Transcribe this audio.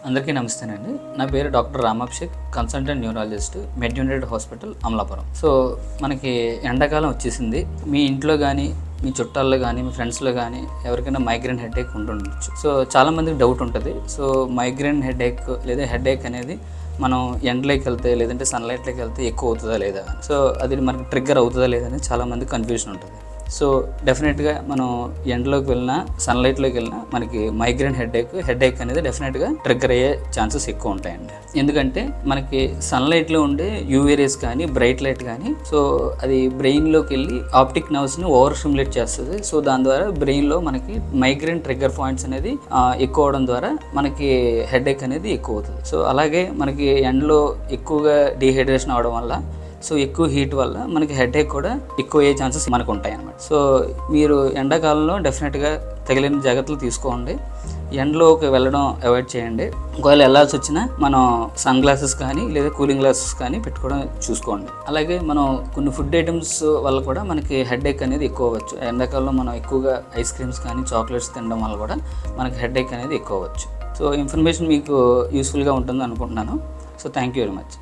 అందరికీ నమస్తేనండి. నా పేరు డాక్టర్ రామాభిషేక్, కన్సల్టెంట్ న్యూరాలజిస్ట్, మెడ్ యునైటెడ్ హాస్పిటల్ అమలాపురం. సో మనకి ఎండాకాలం వచ్చేసింది. మీ ఇంట్లో కానీ, మీ చుట్టాల్లో కానీ, మీ ఫ్రెండ్స్లో కానీ ఎవరికైనా మైగ్రేన్ హెడేక్ ఉంటుండొచ్చు. సో చాలామందికి డౌట్ ఉంటుంది. సో మైగ్రేన్ హెడేక్ లేదా హెడేక్ అనేది మనం ఎండలోకి వెళ్తే లేదంటే సన్లైట్లోకి వెళ్తే ఎక్కువ అవుతుందా లేదా, సో అది మనకి ట్రిగ్గర్ అవుతుందా లేదా అని చాలామంది కన్ఫ్యూజన్ ఉంటుంది. సో డెఫినెట్గా మనం ఎండలోకి వెళ్ళినా సన్లైట్లోకి వెళ్ళినా మనకి మైగ్రేన్ హెడేక్ అనేది డెఫినెట్గా ట్రిగ్గర్ అయ్యే ఛాన్సెస్ ఎక్కువ ఉంటాయండి. ఎందుకంటే మనకి సన్లైట్లో ఉండే యూవీ రేస్ కానీ బ్రైట్ లైట్ కానీ సో అది బ్రెయిన్లోకి వెళ్ళి ఆప్టిక్ నర్వ్స్ని ఓవర్ స్టిమ్యులేట్ చేస్తుంది. సో దాని ద్వారా బ్రెయిన్లో మనకి మైగ్రేన్ ట్రిగ్గర్ పాయింట్స్ అనేది ఎక్కువ అవడం ద్వారా మనకి హెడేక్ అనేది ఎక్కువ అవుతుంది. సో అలాగే మనకి ఎండలో ఎక్కువగా డీహైడ్రేషన్ అవడం వల్ల సో ఎక్కువ హీట్ వల్ల మనకి హెడేక్ కూడా ఎక్కువ అయ్యే ఛాన్సెస్ మనకు ఉంటాయి అన్నమాట. సో మీరు ఎండాకాలంలో డెఫినెట్గా తగిలిన జాగ్రత్తలు తీసుకోండి. ఎండలోకి వెళ్ళడం అవాయిడ్ చేయండి. ఒకవేళ వెళ్ళాల్సి వచ్చినా మనం సన్ గ్లాసెస్ కానీ లేదా కూలింగ్ గ్లాసెస్ కానీ పెట్టుకోవడం చూసుకోండి. అలాగే మనం కొన్ని ఫుడ్ ఐటమ్స్ వల్ల కూడా మనకి హెడేక్ అనేది ఎక్కువ అవ్వచ్చు. ఎండాకాలంలో మనం ఎక్కువగా ఐస్ క్రీమ్స్ కానీ చాక్లెట్స్ తినడం వల్ల కూడా మనకి హెడేక్ అనేది ఎక్కువ అవ్వచ్చు. సో ఇన్ఫర్మేషన్ మీకు యూస్ఫుల్గా ఉంటుంది అనుకుంటున్నాను. So thank you very much.